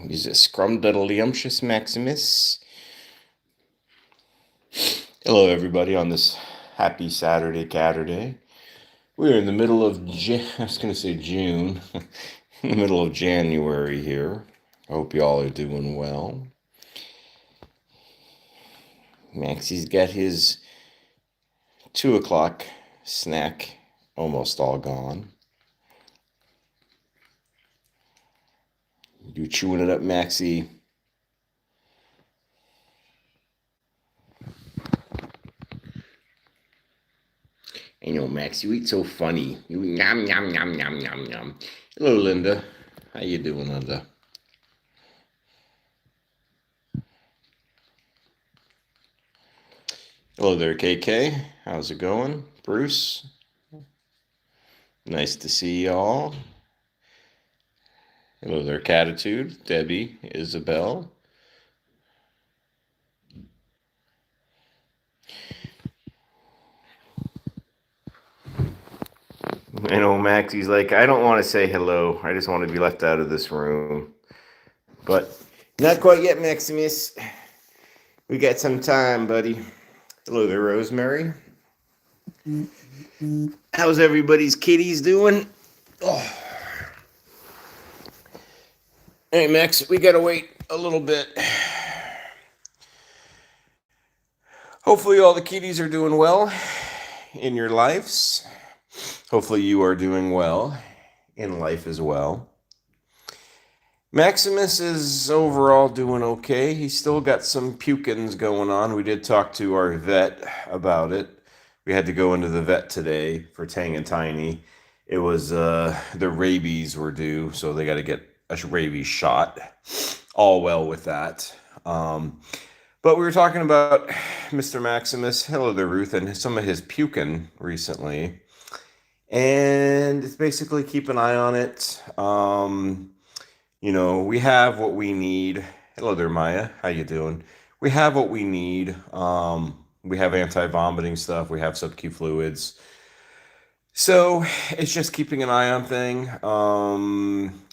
He's a scrumdiddlyumptious Maximus. Hello, everybody, on this happy Saturday, Catterday. We're in the middle of, I was going to say June, in the middle of January here. I hope you all are doing well. Maxie's got his 2 o'clock snack almost all gone. You chewing it up, Maxie? I know, Max, you eat so funny. You yum, yum, yum, yum, yum, yum. Hello, Linda. How you doing, Linda? Hello there, KK. How's it going? Bruce? Nice to see y'all. Hello there, Catitude. Debbie, Isabel. I know Max, he's like, I don't want to say hello. I just want to be left out of this room. But not quite yet, Maximus. We got some time, buddy. Hello there, Rosemary. How's everybody's kitties doing? Oh. Hey, Max, we gotta wait a little bit. Hopefully all the kitties are doing well in your lives. Hopefully you are doing well in life as well. Maximus is overall doing okay. He's still got some pukins going on. We did talk to our vet about it. We had to go into the vet today for Tang and Tiny. It was the rabies were due, so they got to get a rabies shot. All well with that. But we were talking about Mr. Maximus, hello there, Ruth, and some of his puking recently. And it's basically keep an eye on it. We have what we need. Hello there, Maya. How you doing? We have what we need. We have anti-vomiting stuff. We have sub-Q fluids. So it's just keeping an eye on thing.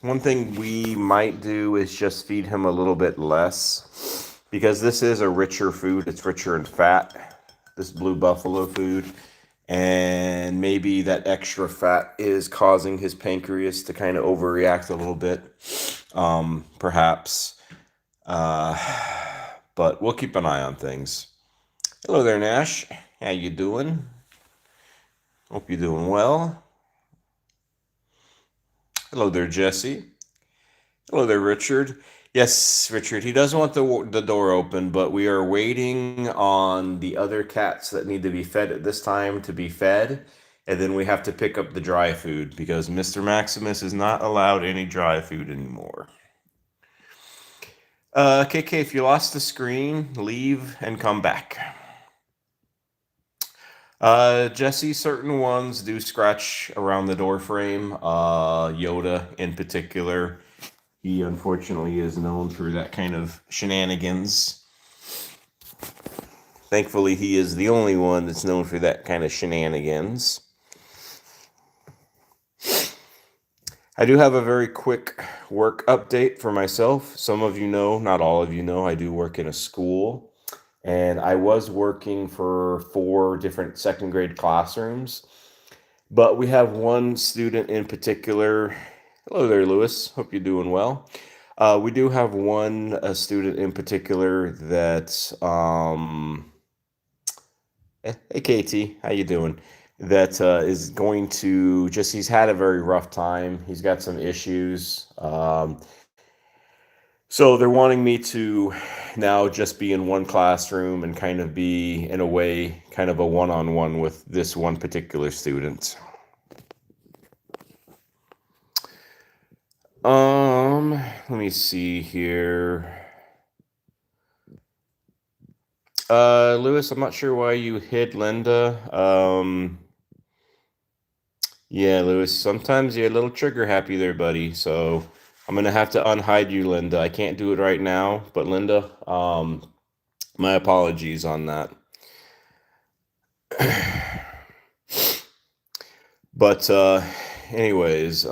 One thing we might do is just feed him a little bit less because this is a richer food. It's richer in fat, this blue buffalo food. And maybe that extra fat is causing his pancreas to kind of overreact a little bit, perhaps. But we'll keep an eye on things. Hello there, Nash. How you doing? Hope you're doing well. Hello there, Jesse. Hello there, Richard. Yes, Richard, he does want the door open, but we are waiting on the other cats that need to be fed at this time to be fed, and then we have to pick up the dry food because Mr. Maximus is not allowed any dry food anymore. KK, if you lost the screen, leave and come back. Jesse, certain ones do scratch around the door frame. Yoda in particular. He unfortunately is known for that kind of shenanigans. Thankfully, he is the only one that's known for that kind of shenanigans. I do have a very quick work update for myself. Some of you know, not all of you know, I do work in a school. And I was working for 4 different second grade classrooms. But we have one student in particular. Hello there, Lewis. Hope you're doing well. We do have one student in particular that, hey Katie, how you doing? That is going to he's had a very rough time. He's got some issues. So they're wanting me to now just be in one classroom and kind of be, in a way, kind of a one-on-one with this one particular student. Let me see here. Lewis, I'm not sure why you hid Linda. Yeah, Lewis, sometimes you're a little trigger happy there, buddy. So I'm gonna have to unhide you, Linda. I can't do it right now, but Linda, my apologies on that. But anyways,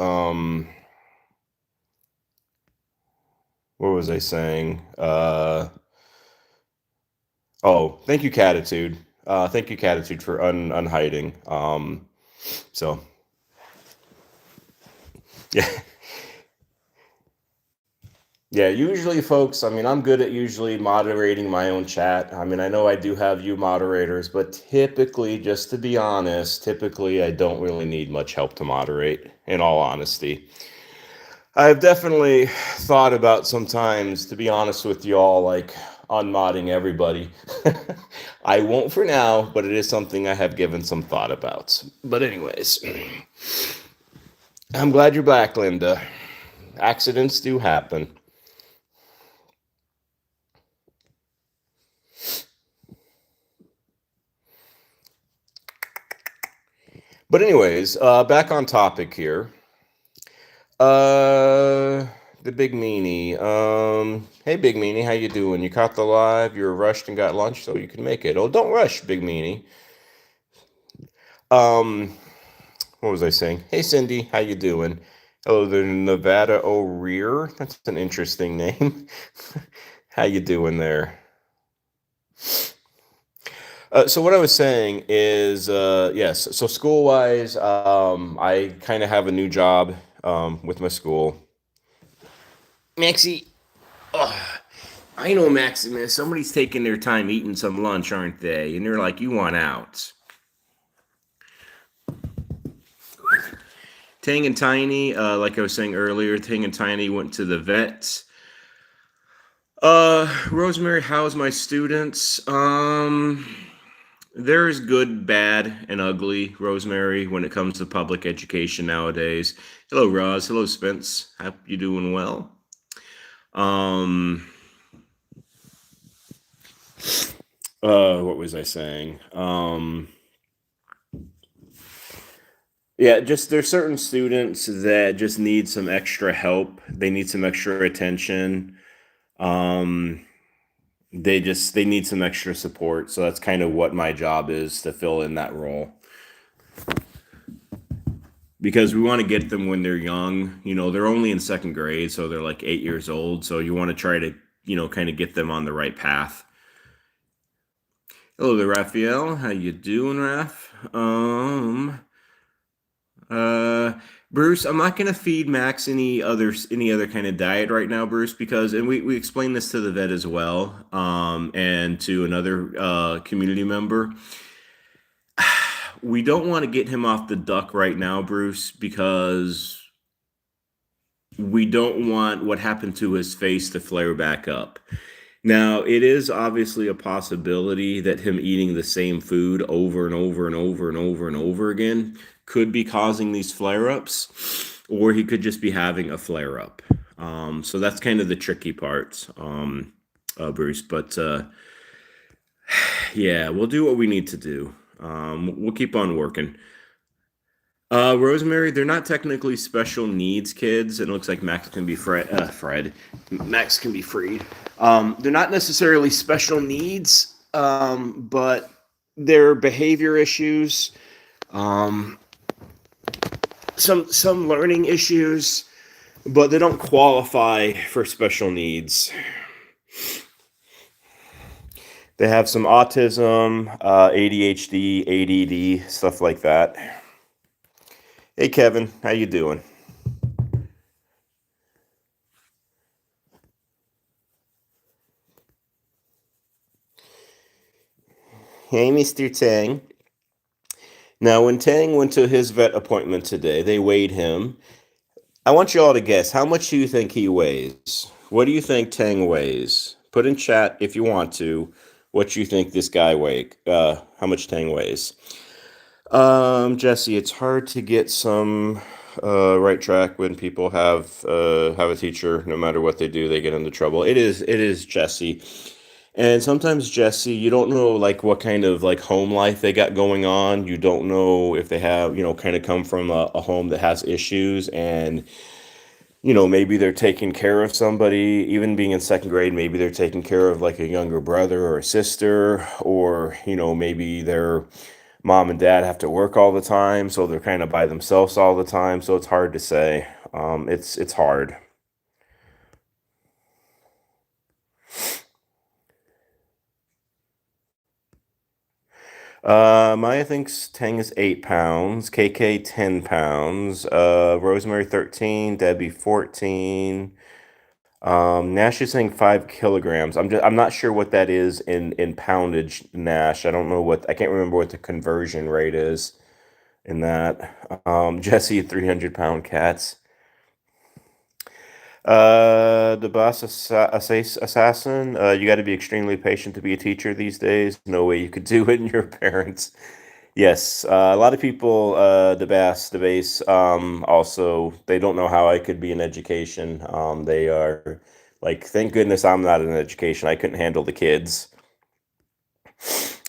What was I saying? Oh, thank you, Catitude. Thank you, Catitude, for unhiding. So yeah, yeah. Usually, folks. I mean, I'm good at usually moderating my own chat. I mean, I know I do have you moderators, but typically, just to be honest, typically I don't really need much help to moderate. In all honesty, I've definitely thought about sometimes, to be honest with y'all, like unmodding everybody. I won't for now, but it is something I have given some thought about. But anyways, I'm glad you're back, Linda. Accidents do happen. But anyways, back on topic here. Uh, the big meanie. Hey, big meanie, how you doing? You caught the live. You were rushed and got lunch, so you can make it. Oh, don't rush, big meanie. Um, what was I saying? Hey, Cindy, how you doing? Oh, the Nevada O'Rear. That's an interesting name. How you doing there? So what I was saying is, yes. So school wise, I kind of have a new job with my school. Maxie, oh, I know Maximus. Somebody's taking their time eating some lunch, aren't they? And they're like, "You want out?" Tang and Tiny, like I was saying earlier, Tang and Tiny went to the vet. Rosemary, how's my students? There's good, bad, and ugly, Rosemary, when it comes to public education nowadays. Hello, Roz. Hello, Spence. Hope you doing well. Um, what was I saying? Yeah, just there's certain students that just need some extra help. They need some extra attention. Um, they need some extra support. So that's kind of what my job is, to fill in that role. Because we want to get them when they're young. You know, they're only in second grade, so they're like 8 years old. So you want to try to, kind of get them on the right path. Hello there, Raphael. How you doing, Raph? Uh, Bruce, I'm not gonna feed Max any other kind of diet right now, Bruce, because and we explained this to the vet as well, and to another community member. We don't want to get him off the duck right now, Bruce, because we don't want what happened to his face to flare back up. Now, it is obviously a possibility that him eating the same food over and over and over and over and over again could be causing these flare ups, or he could just be having a flare up. So that's kind of the tricky part, Bruce. But yeah, we'll do what we need to do. We'll keep on working. Rosemary, they're not technically special needs kids. It looks like Max can be Fred. Max can be freed. They're not necessarily special needs, but they're behavior issues, um, some learning issues, but they don't qualify for special needs. They have some autism, ADHD, ADD, stuff like that. Hey, Kevin, how you doing? Hey, Mr. Tang. Now, when Tang went to his vet appointment today, they weighed him. I want you all to guess, how much do you think he weighs? What do you think Tang weighs? Put in chat if you want to what you think this guy how much Tang weighs. Jesse, it's hard to get some right track when people have a teacher. No matter what they do, they get into trouble. It is Jesse. And sometimes, Jesse, you don't know like what kind of like home life they got going on. You don't know if they have, kind of come from a home that has issues, and maybe they're taking care of somebody, even being in second grade, maybe they're taking care of like a younger brother or a sister, or maybe their mom and dad have to work all the time, so they're kind of by themselves all the time. So it's hard to say. It's hard. Maya thinks Tang is 8 pounds, KK 10 pounds, Rosemary 13, Debbie 14. Nash is saying 5 kilograms. I'm not sure what that is in poundage, Nash. I don't know what I can't remember what the conversion rate is in that. Jesse 300 pound cats. The boss assassin. You got to be extremely patient to be a teacher these days. No way you could do it in your parents. Yes, a lot of people, the base, also, they don't know how I could be in education. They are like, thank goodness I'm not in education. I couldn't handle the kids.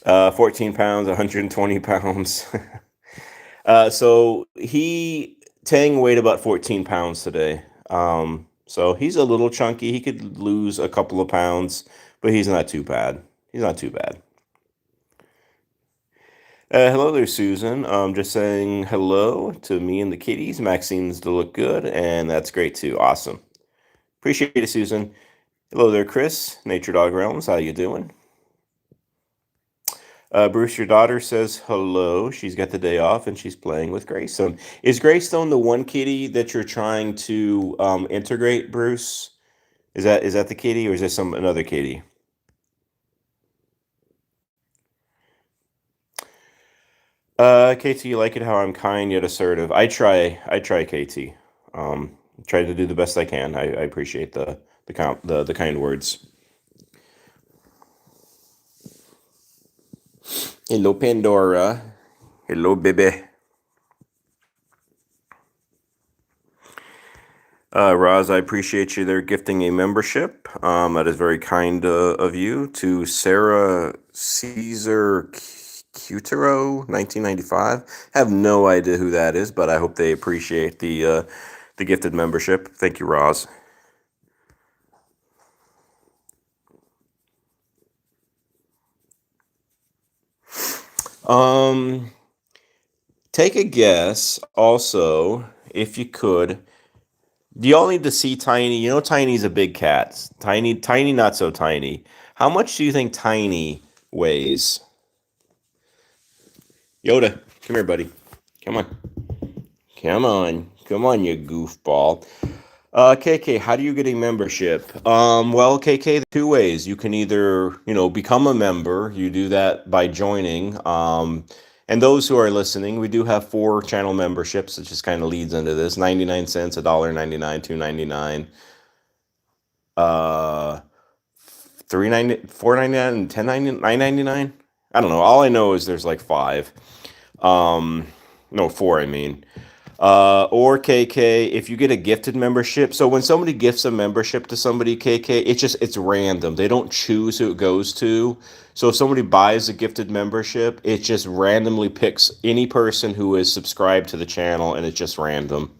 14 pounds, 120 pounds. Tang weighed about 14 pounds today. So he's a little chunky. He could lose a couple of pounds, but he's not too bad. He's not too bad. Hello there, Susan. Just saying hello to me and the kitties. Maxine's to look good, and that's great too. Awesome. Appreciate it, Susan. Hello there, Chris. Nature Dog Realms. How you doing? Bruce, your daughter says hello. She's got the day off and she's playing with Greystone. Is Greystone the one kitty that you're trying to integrate, Bruce? Is that the kitty, or is this another kitty? KT, you like it how I'm kind yet assertive. I try, KT. Try to do the best I can. I appreciate the kind words. Hello, Pandora. Hello, baby. Roz, I appreciate you there gifting a membership. That is very kind of you. To Sarah Caesar Cutero, 1995. Have no idea who that is, but I hope they appreciate the gifted membership. Thank you, Roz. Um, Take a guess. Also, if you could, do y'all need to see Tiny? You know, Tiny's a big cat. Tiny, not so tiny. How much do you think Tiny weighs? Yoda, come here, buddy. Come on. Come on. Come on, you goofball. KK, how do you get a membership? Well, KK, two ways. You can either, become a member. You do that by joining. And those who are listening, we do have 4 channel memberships. It just kind of leads into this: 99 cents, $1.99, $2.99, uh, 3.90, 4.99, and 10.99, 9.99. I don't know. All I know is there's like 5. No, 4. I mean. Or KK, if you get a gifted membership. So when somebody gifts a membership to somebody, KK, it's random. They don't choose who it goes to. So if somebody buys a gifted membership, it just randomly picks any person who is subscribed to the channel, and it's just random.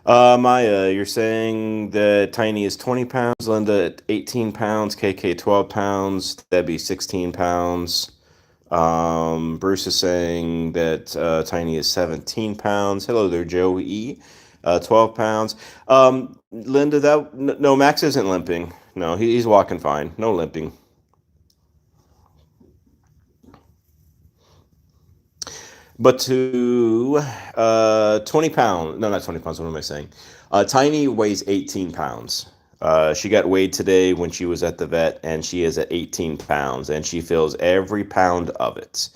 Maya, you're saying that Tiny is 20 pounds, Linda at 18 pounds, KK 12 pounds, Debbie 16 pounds. Bruce is saying that Tiny is 17 pounds. Hello there, Joey. 12 pounds. Linda, no, Max isn't limping. No, he's walking fine. No limping. But to 20 pounds, no, not 20 pounds, what am I saying? Tiny weighs 18 pounds. She got weighed today when she was at the vet, and she is at 18 pounds, and she feels every pound of it.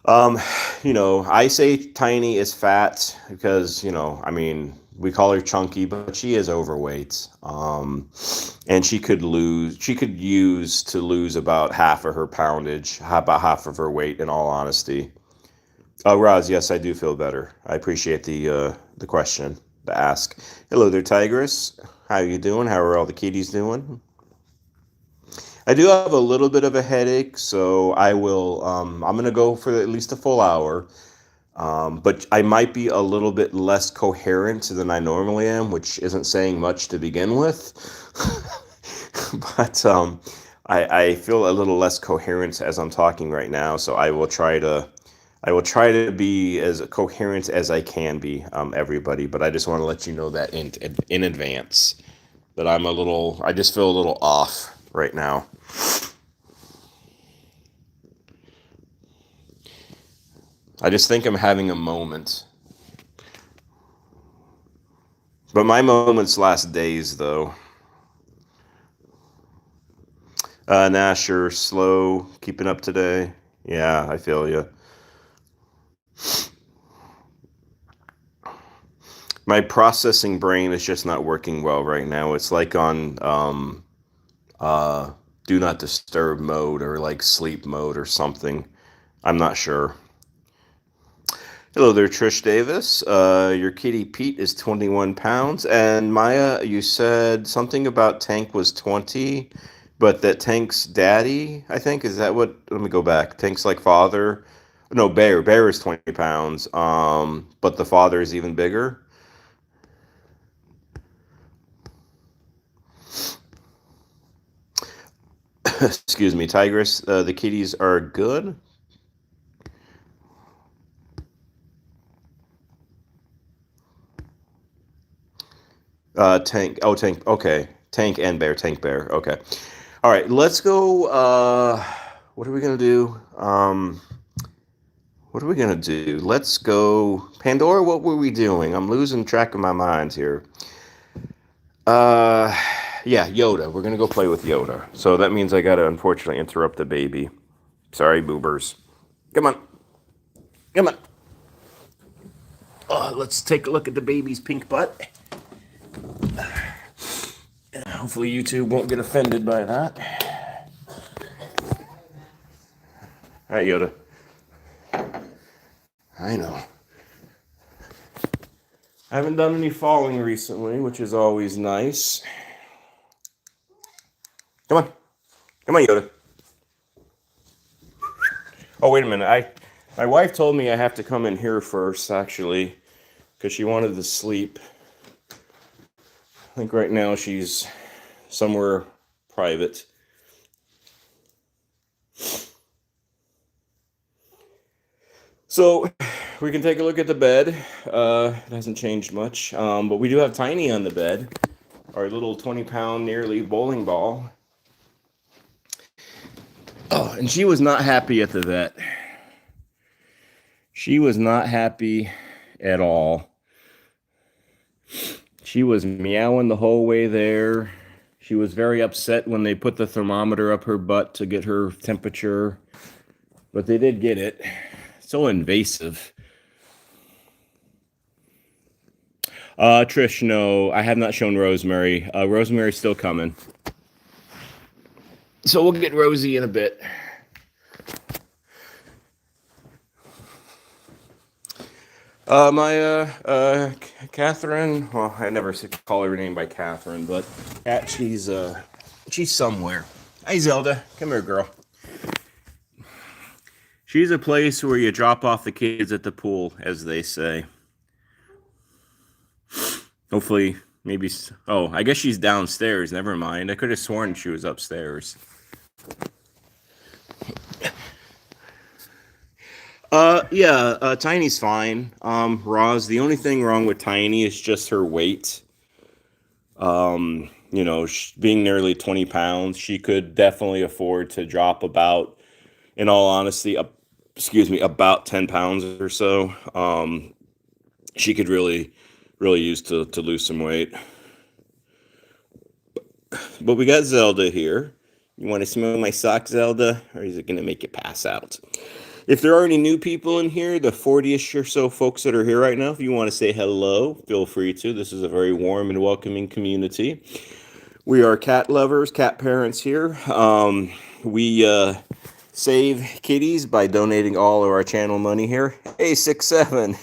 Um, I say Tiny is fat because, we call her chunky, but she is overweight. And she could use to lose about half of her poundage, about half of her weight, in all honesty. Roz, yes, I do feel better. I appreciate the question, the ask. Hello there, Tigress. How you doing? How are all the kitties doing? I do have a little bit of a headache, so I will. I'm gonna go for at least a full hour. But I might be a little bit less coherent than I normally am, which isn't saying much to begin with. But I feel a little less coherent as I'm talking right now, so I will try to be as coherent as I can be, everybody. But I just want to let you know that in advance that I just feel a little off right now. I just think I'm having a moment. But my moments last days, though. Nash, you're slow, keeping up today. Yeah, I feel you. My processing brain is just not working well right now. It's like on uh, do not disturb mode or like sleep mode or something. I'm not sure. Hello there, Trish Davis. Your kitty Pete is 21 pounds. And Maya, you said something about Tank was 20, but that Tank's daddy, I think, is that what? Let me go back. Tank's like father. No, Bear. Bear is 20 pounds. But the father is even bigger. Excuse me, Tigress. The kitties are good. Tank. Oh, Tank. Okay. Tank and Bear. Tank Bear. Okay. All right. Let's go. What are we gonna do? What are we gonna do? Let's go. Pandora. What were we doing? I'm losing track of my mind here. Uh, yeah, Yoda. We're gonna go play with Yoda. So that means I gotta unfortunately interrupt the baby. Sorry, boobers. Come on. Come on. Let's take a look at the baby's pink butt. Hopefully YouTube won't get offended by that. All right, Yoda. I know. I haven't done any falling recently, which is always nice. Come on. Come on, Yoda. Oh, wait a minute. My wife told me I have to come in here first, actually, because she wanted to sleep. I think right now she's somewhere private. So we can take a look at the bed. It hasn't changed much, but we do have Tiny on the bed, our little 20-pound nearly bowling ball. Oh, and she was not happy at the vet. She was not happy at all. She was meowing the whole way there. She was very upset when they put the thermometer up her butt to get her temperature, but they did get it. So invasive. Trish, no, I have not shown Rosemary. Rosemary's still coming. So we'll get Rosie in a bit. Catherine. Well, I never call her name by Catherine, but she's somewhere. Hey, Zelda, come here, girl. She's a place where you drop off the kids at the pool, as they say. Hopefully, maybe. Oh, I guess she's downstairs. Never mind. I could have sworn she was upstairs. Yeah, Tiny's fine. Roz, the only thing wrong with Tiny is just her weight. Being nearly 20 pounds, she could definitely afford to drop about, in all honesty, about 10 pounds or so. She could really, really use to lose some weight. But we got Zelda here. You want to smell my sock, Zelda? Or is it going to make you pass out? If there are any new people in here, the 40-ish or so folks that are here right now, if you want to say hello, feel free to. This is a very warm and welcoming community. We are cat lovers, cat parents here. We save kitties by donating all of our channel money here. Hey, 6'7".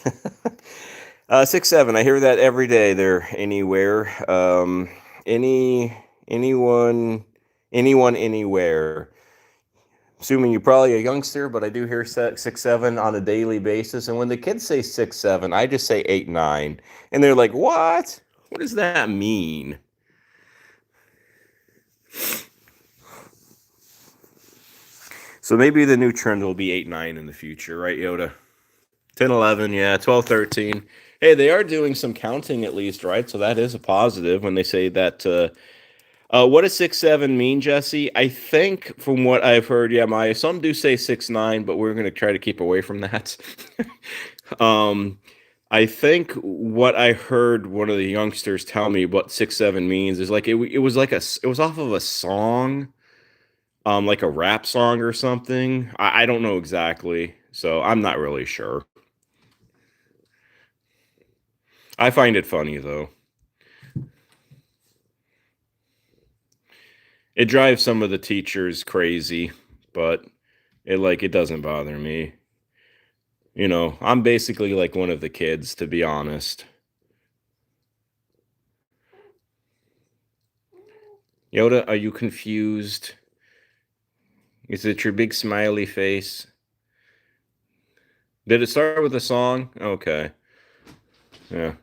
6'7". I hear that every day there, anywhere. Anyone, anywhere. Assuming you're probably a youngster, but I do hear 6'7" on a daily basis. And when the kids say 6'7", I just say 8'9", and they're like, "What? What does that mean?" So maybe the new trend will be 8'9" in the future, right, Yoda? 10, 11, yeah, 12, 13. Hey, they are doing some counting at least, right? So that is a positive when they say that What does 6'7" mean, Jesse? I think from what I've heard, yeah, my some do say 6'9", but we're gonna try to keep away from that. um, I think what I heard one of the youngsters tell me what 6'7" means is like it was like it was off of a song, like a rap song or something. I don't know exactly, so I'm not really sure. I find it funny though. It drives some of the teachers crazy, but it doesn't bother me. I'm basically like one of the kids, to be honest. Yoda, are you confused? Is it your big smiley face? Did it start with a song? Okay. Yeah.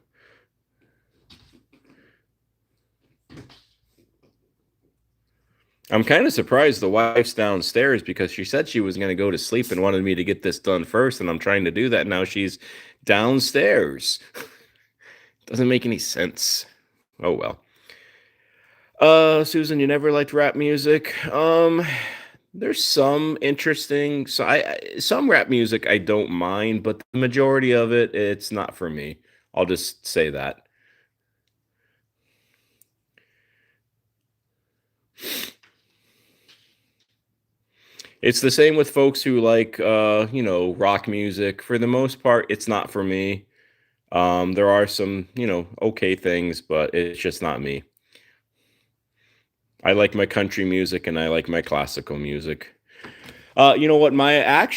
I'm kind of surprised the wife's downstairs because she said she was going to go to sleep and wanted me to get this done first, and I'm trying to do that. Now she's downstairs. Doesn't make any sense. Oh well. Susan, you never liked rap music? There's some interesting, so some rap music I don't mind, but the majority of it, it's not for me. I'll just say that. It's the same with folks who like rock music. For the most part, it's not for me. There are some, okay things, but it's just not me. I like my country music and I like my classical music. You know what? Let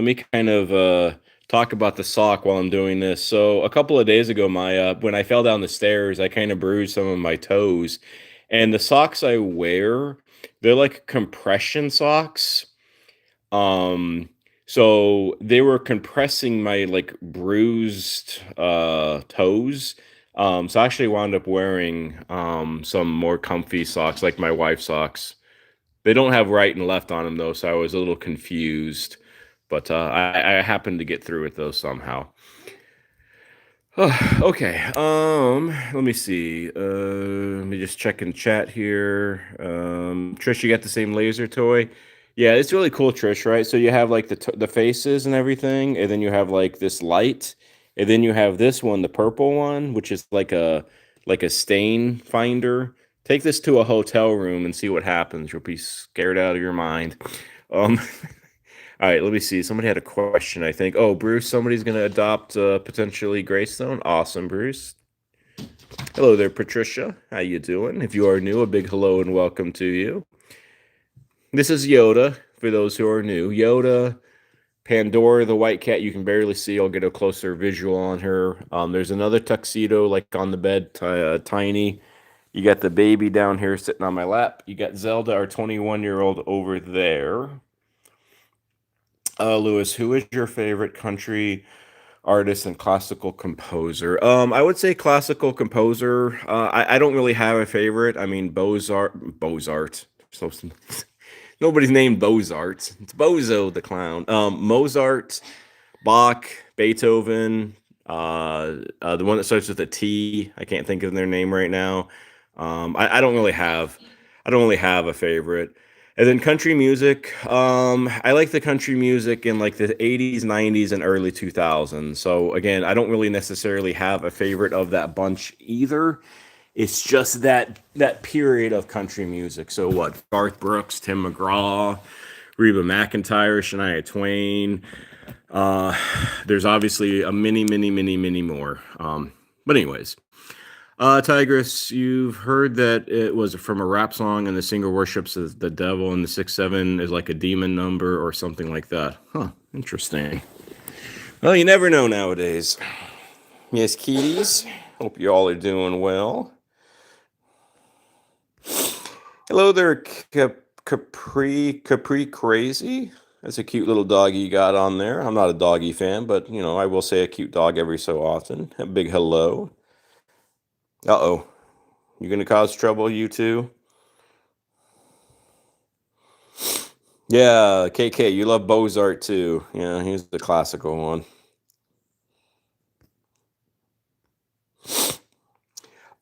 me kind of talk about the sock while I'm doing this. So a couple of days ago, my when I fell down the stairs, I kind of bruised some of my toes, and the socks I wear, they're like compression socks. Um, so they were compressing my like bruised toes. So I actually wound up wearing some more comfy socks, like my wife's socks. They don't have right and left on them though, so I was a little confused. But I happened to get through it though somehow. Okay. Let me see. Let me just check in chat here. Trish, you got the same laser toy? Yeah, it's really cool, Trish, right? So you have like the faces and everything, and then you have like this light, and then you have this one, the purple one, which is like a stain finder. Take this to a hotel room and see what happens. You'll be scared out of your mind. Um, all right, let me see. Somebody had a question, I think. Oh, Bruce, somebody's going to adopt potentially Greystone. Awesome, Bruce. Hello there, Patricia. How you doing? If you are new, a big hello and welcome to you. This is Yoda, for those who are new. Yoda, Pandora, the white cat, you can barely see. I'll get a closer visual on her. There's another tuxedo, like on the bed, tiny. You got the baby down here sitting on my lap. You got Zelda, our 21-year-old, over there. Lewis, who is your favorite country artist and classical composer? I would say classical composer. I don't really have a favorite. I mean, Bozart. So nobody's named Bozart. It's Bozo the clown. Mozart, Bach, Beethoven. The one that starts with a T. I can't think of their name right now. I don't really have. I don't really have a favorite. And then country music. I like the country music in like the 80s, 90s, and early 2000s. So again, I don't really necessarily have a favorite of that bunch either. It's just that period of country music. So what? Garth Brooks, Tim McGraw, Reba McEntire, Shania Twain. Uh, there's obviously a many more. But anyways, Tigress, you've heard that it was from a rap song and the singer worships the devil and the 6'7" is like a demon number or something like that. Huh, interesting. Well, you never know nowadays. Yes, kitties. Hope you all are doing well. Hello there, Capri Crazy. That's a cute little doggy you got on there. I'm not a doggy fan, but I will say a cute dog every so often. A big hello. Uh-oh. You gonna cause trouble, you two? Yeah, KK, you love Bozart too. Yeah, he's the classical one.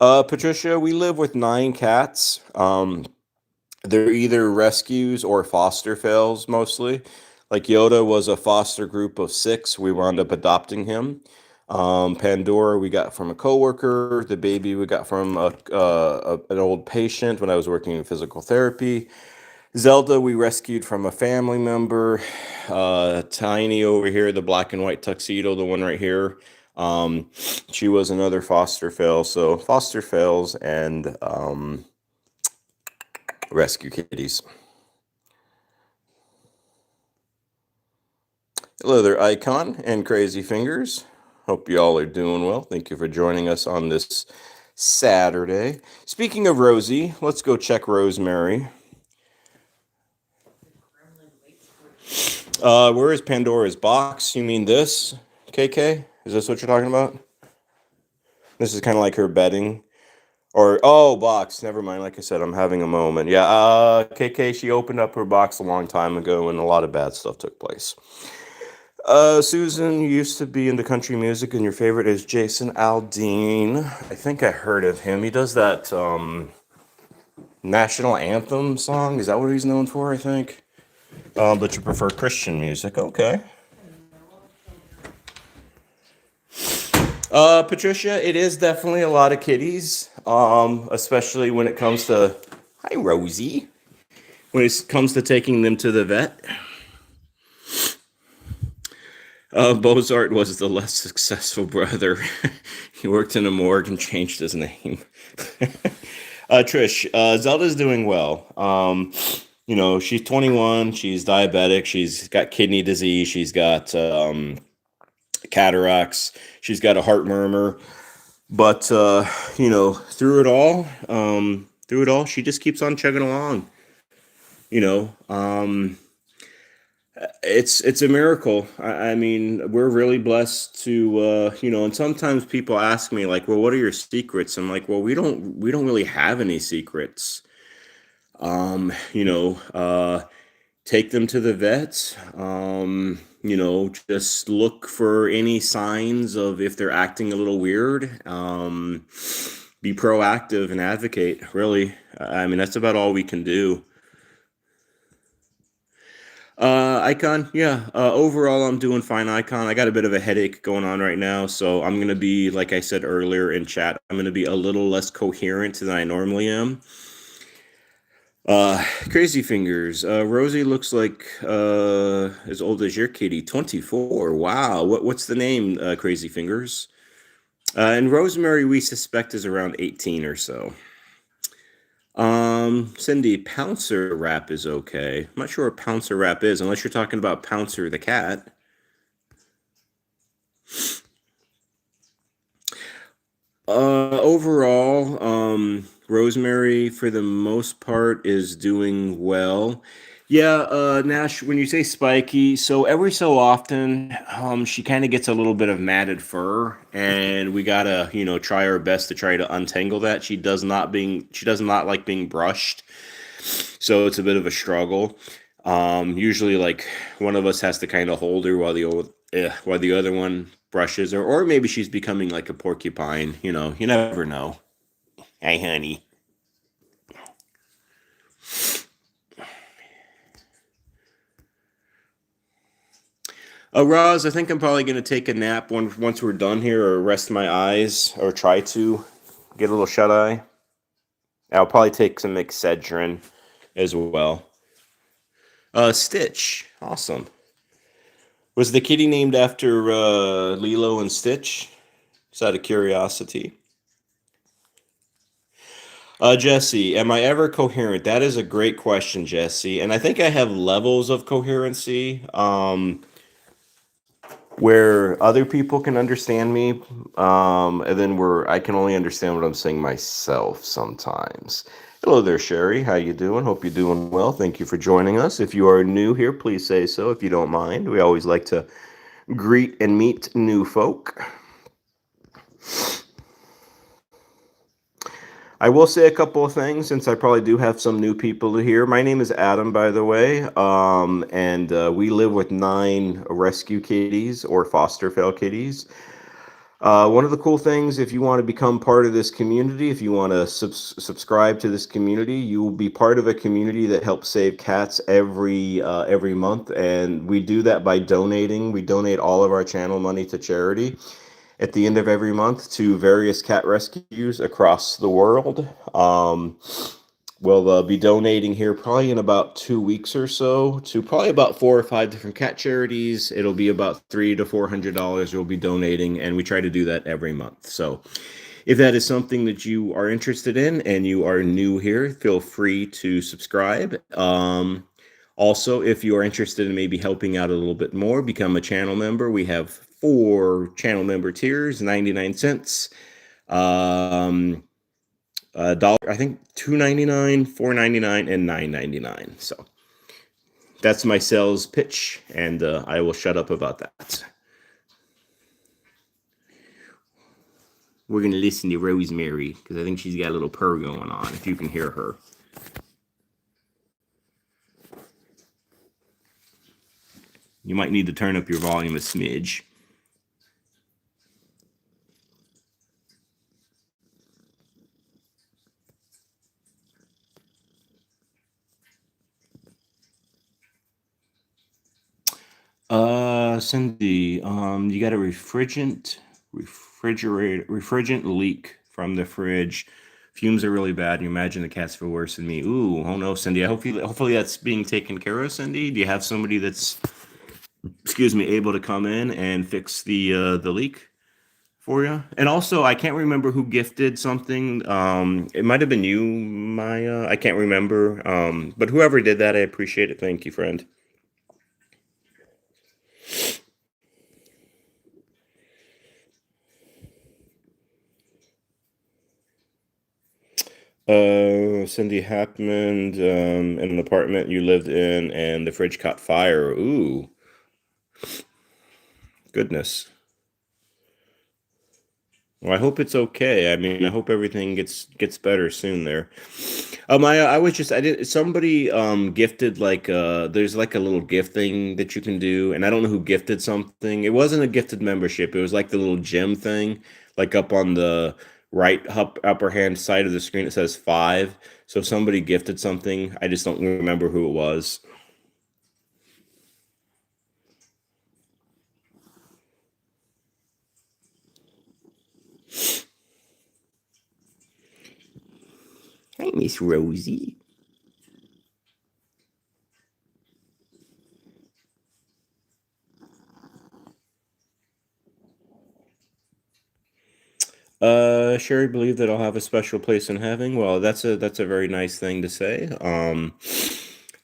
Patricia, we live with 9 cats. They're either rescues or foster fails mostly. Like Yoda was a foster group of 6. We wound up adopting him. Pandora we got from a coworker. The baby we got from an old patient when I was working in physical therapy. Zelda we rescued from a family member. Tiny over here, the black and white tuxedo, the one right here. She was another foster fail. So foster fails and rescue kitties. Hello there, Icon and Crazy Fingers. Hope you all are doing well. Thank you for joining us on this Saturday. Speaking of Rosie, let's go check Rosemary. Where is Pandora's box? You mean this, KK? Is this what you're talking about? This is kind of like her bedding. Or, oh, box. Never mind. Like I said, I'm having a moment. Yeah, KK, she opened up her box a long time ago and a lot of bad stuff took place. Susan, you used to be into country music and your favorite is Jason Aldean. I think I heard of him. He does that national anthem song. Is that what he's known for, I think? But you prefer Christian music. Okay. Patricia, it is definitely a lot of kitties, especially when it comes to, hi Rosie, when it comes to taking them to the vet. Bozart was the less successful brother. He worked in a morgue and changed his name. Trish, Zelda's doing well. She's 21, she's diabetic, she's got kidney disease, she's got cataracts, she's got a heart murmur, but through it all, she just keeps on chugging along. It's a miracle. I mean, we're really blessed to and sometimes people ask me like, well, what are your secrets? I'm like, well, we don't really have any secrets. um you know uh Take them to the vet. Just look for any signs of if they're acting a little weird. Be proactive and advocate, really. I mean, that's about all we can do. Icon, yeah. Overall, I'm doing fine, Icon. I got a bit of a headache going on right now, so I'm gonna be, like I said earlier in chat, I'm gonna be a little less coherent than I normally am. Crazy Fingers. Rosie looks like as old as your kitty, 24. Wow. What's the name, Crazy Fingers? And Rosemary, we suspect is around 18 or so. Cindy, Pouncer Rap is okay. I'm not sure what Pouncer Rap is, unless you're talking about Pouncer the cat. Overall, Rosemary, for the most part, is doing well. Yeah, Nash, when you say spiky, so every so often, she kind of gets a little bit of matted fur, and we gotta, try our best to try to untangle that. She does not like being brushed, so it's a bit of a struggle. Usually, like one of us has to kind of hold her while the other one brushes her, or maybe she's becoming like a porcupine. You never know. Hey, honey. Roz, I think I'm probably going to take a nap once we're done here, or rest my eyes, or try to get a little shut eye. I'll probably take some Excedrin as well. Stitch, awesome. Was the kitty named after Lilo and Stitch? Just out of curiosity. Jesse, am I ever coherent? That is a great question, Jesse. And I think I have levels of coherency. Where other people can understand me, and then where I can only understand what I'm saying myself sometimes. Hello there, Sherry. How you doing? Hope you're doing well. Thank you for joining us. If you are new here, please say so if you don't mind. We always like to greet and meet new folk. I will say a couple of things since I probably do have some new people here. My name is Adam, by the way, and we live with 9 rescue kitties or foster fail kitties. One of the cool things, if you want to become part of this community, if you want to subscribe to this community, you will be part of a community that helps save cats every month, and we do that by donating. We donate all of our channel money to charity at the end of every month to various cat rescues across the world. We'll be donating here probably in about 2 weeks or so to probably about 4 or 5 different cat charities. It'll be about $300 to $400 we'll be donating, and we try to do that every month. So if that is something that you are interested in and you are new here, feel free to subscribe. Also, if you are interested in maybe helping out a little bit more, become a channel member. We have 4 channel member tiers, 99 cents. Dollar, I think $2.99, $4.99, and $9.99. So that's my sales pitch, and I will shut up about that. We're gonna listen to Rosemary because I think she's got a little purr going on. If you can hear her. You might need to turn up your volume a smidge. Cindy, you got a refrigerant leak from the fridge. Fumes are really bad, and you imagine the cats feel worse than me. Ooh, oh no, Cindy. Hopefully that's being taken care of, Cindy. Do you have somebody that's, excuse me, able to come in and fix the leak for you? And also, I can't remember who gifted something. It might have been you, Maya. I can't remember. But whoever did that, I appreciate it. Thank you, friend. Cindy happened in an apartment you lived in, and the fridge caught fire. Ooh, goodness. Well, I hope it's okay. I mean, I hope everything gets better soon there. I was just I did somebody gifted like there's like a little gift thing that you can do, and I don't know who gifted something. It wasn't a gifted membership. It was like the little gem thing, like up on the right upper hand side of the screen it says 5. So somebody gifted something. I just don't remember who it was. Hi, Miss Rosie. Sherry believe that I'll have a special place in heaven. Well, that's a very nice thing to say.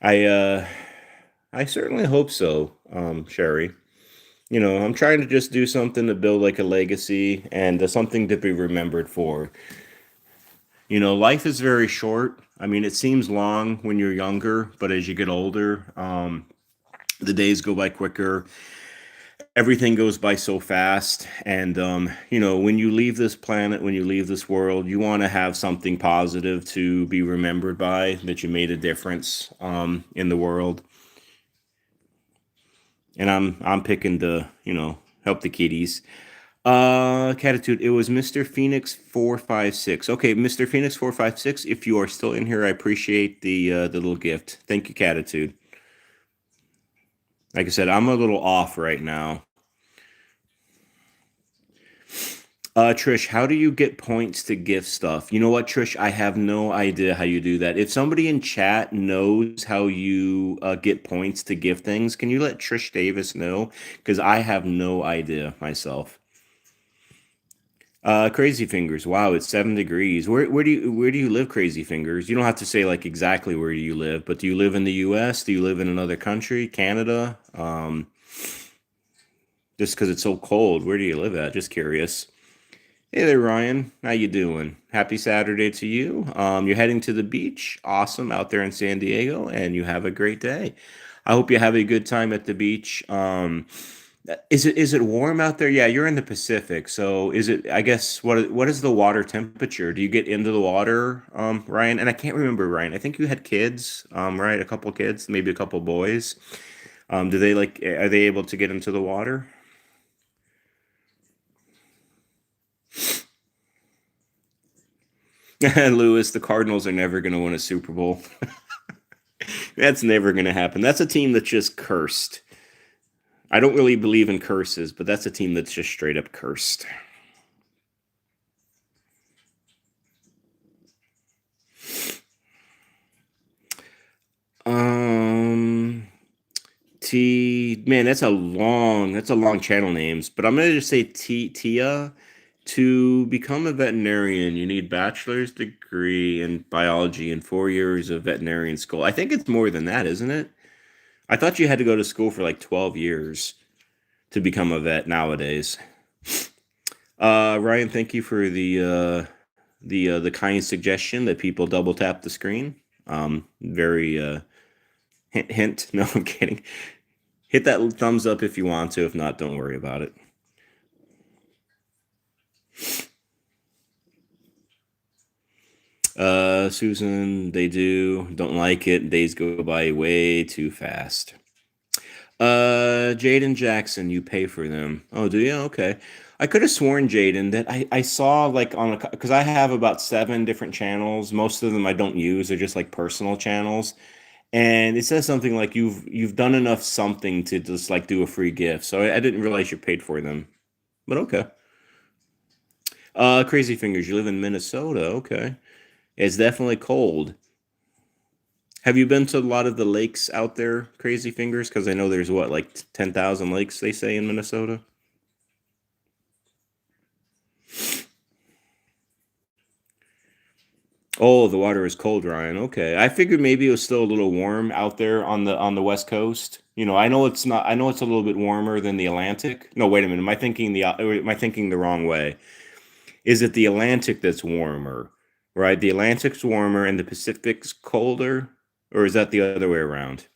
I I certainly hope so, Sherry. You know, I'm trying to just do something to build like a legacy and something to be remembered for. You know, life is very short. I mean, it seems long when you're younger, but as you get older, the days go by quicker, everything goes by so fast, and you know, when you leave this planet, when you leave this world, you want to have something positive to be remembered by, that you made a difference in the world. And I'm picking to, you know, help the kitties. Catitude, it was Mr. Phoenix 456. Okay, Mr. Phoenix 456, if you are still in here, I appreciate the little gift. Thank you, Catitude. Like I said, I'm a little off right now. Trish, how do you get points to gift stuff? You know what, Trish? I have no idea how you do that. If somebody in chat knows how you get points to gift things, can you let Trish Davis know? Because I have no idea myself. Crazy Fingers. Wow, it's 7 degrees. Where do you live, Crazy Fingers? You don't have to say like exactly where you live, but do you live in the U.S.? Do you live in another country, Canada? Just because it's so cold, where do you live at? Just curious. Hey there, Ryan. How you doing? Happy Saturday to you. You're heading to the beach. Awesome, out there in San Diego, and you have a great day. I hope you have a good time at the beach. Is it warm out there? Yeah, you're in the Pacific, so is it? I guess what is the water temperature? Do you get into the water, Ryan? And I can't remember, Ryan. I think you had kids, right? A couple kids, maybe a couple boys. Do they like? Are they able to get into the water? Lewis, the Cardinals are never going to win a Super Bowl. That's never going to happen. That's a team that's just cursed. I don't really believe in curses, but that's a team that's just straight up cursed. Um, man, that's a long channel names, but I'm gonna just say Tia. To become a veterinarian, you need bachelor's degree in biology and 4 years of veterinarian school. I think it's more than that, isn't it? I thought you had to go to school for like 12 years to become a vet nowadays. Ryan, thank you for the kind suggestion that people double tap the screen. Very hint hint. No, I'm kidding. Hit that thumbs up if you want to. If not, don't worry about it. Susan, they do. Don't like it. Days go by way too fast. Jaden Jackson, you pay for them. Oh, do you? Okay. I could have sworn, Jaden, that I saw like on a, because I have about 7 different channels. Most of them I don't use. They're just like personal channels. And it says something like you've done enough something to just like do a free gift. So I didn't realize you paid for them. But okay. Crazy Fingers, you live in Minnesota. Okay. It's definitely cold. Have you been to a lot of the lakes out there, Crazy Fingers? Because I know there's what, like 10,000 lakes they say in Minnesota. Oh, the water is cold, Ryan. Okay, I figured maybe it was still a little warm out there on the West Coast. I know it's not. I know it's a little bit warmer than the Atlantic. No, wait a minute. Am I thinking the wrong way? Is it the Atlantic that's warmer? Right, the Atlantic's warmer and the Pacific's colder, or is that the other way around?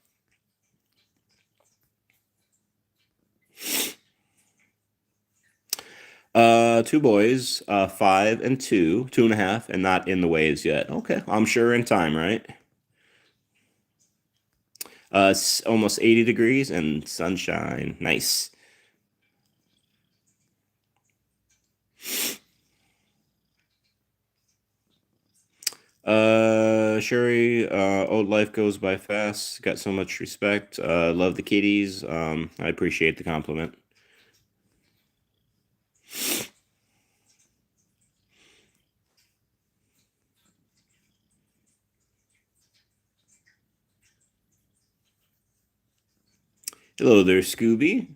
2 boys, 5 and 2, 2.5, and not in the waves yet. Okay, I'm sure in time, right? Almost 80 degrees and sunshine. Nice. Sherry, old life goes by fast. Got so much respect. Love the kitties. I appreciate the compliment. Hello there, Scooby.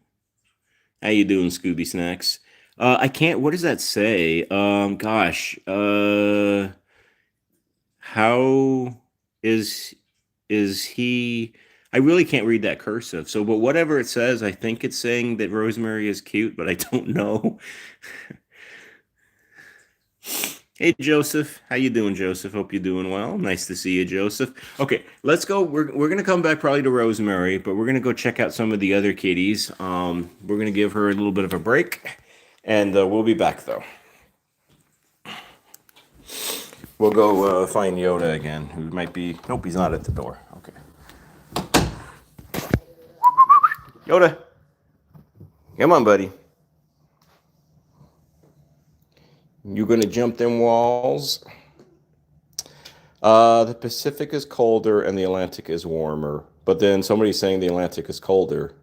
How you doing, Scooby Snacks? I can't. What does that say? Gosh. How is is he? I really can't read that cursive. So, but whatever it says, I think it's saying that Rosemary is cute, but I don't know. Hey Joseph, how you doing, Joseph? Hope you're doing well. Nice to see you, Joseph. Okay, let's go. We're gonna come back probably to Rosemary, but we're gonna go check out some of the other kitties. We're gonna give her a little bit of a break, and we'll be back though. We'll go find Yoda again, who might be. Nope, he's not at the door. Okay, Yoda, come on, buddy. You gonna jump them walls? The Pacific is colder and the Atlantic is warmer. But then somebody's saying the Atlantic is colder.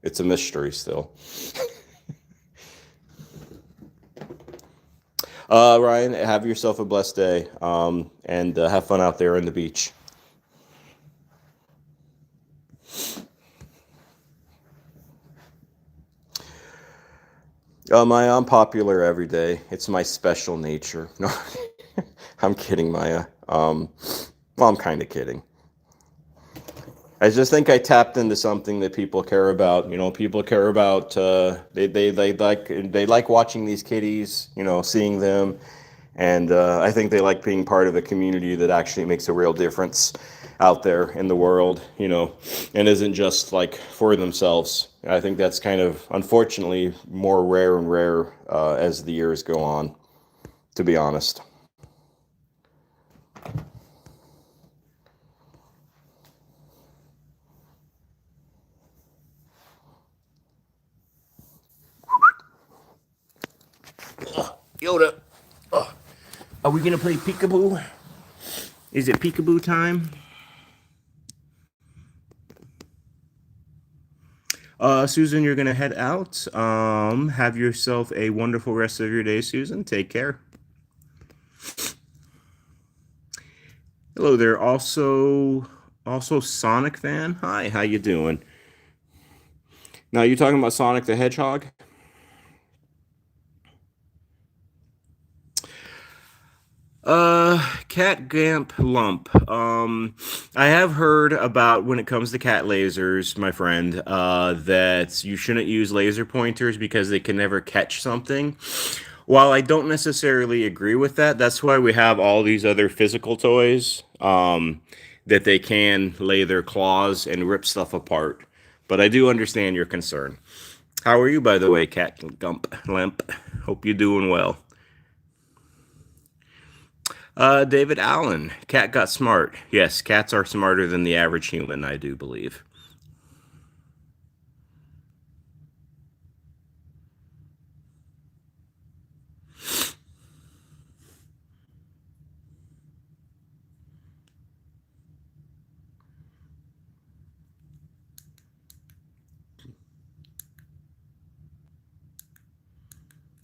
It's a mystery still. Ryan, have yourself a blessed day, and have fun out there on the beach. Maya, I'm popular every day. It's my special nature. No, I'm kidding, Maya. Well, I'm kind of kidding. I just think I tapped into something that people care about. People care about. They like watching these kitties. Seeing them, and I think they like being part of a community that actually makes a real difference out there in the world. And isn't just like for themselves. I think that's kind of unfortunately more rare and rare as the years go on. To be honest. Yoda. Are we gonna play peekaboo? Is it peekaboo time? Susan, you're gonna head out. Have yourself a wonderful rest of your day, Susan. Take care. Hello there. Also Sonic fan. Hi, how you doing? Now you talking about Sonic the Hedgehog? Cat Gamp Lump. I have heard about when it comes to cat lasers, my friend, that you shouldn't use laser pointers because they can never catch something. While I don't necessarily agree with that, that's why we have all these other physical toys, that they can lay their claws and rip stuff apart. But I do understand your concern. How are you, by the way, Cat Gump Limp? Hope you're doing well. David Allen, cat got smart. Yes, cats are smarter than the average human, I do believe.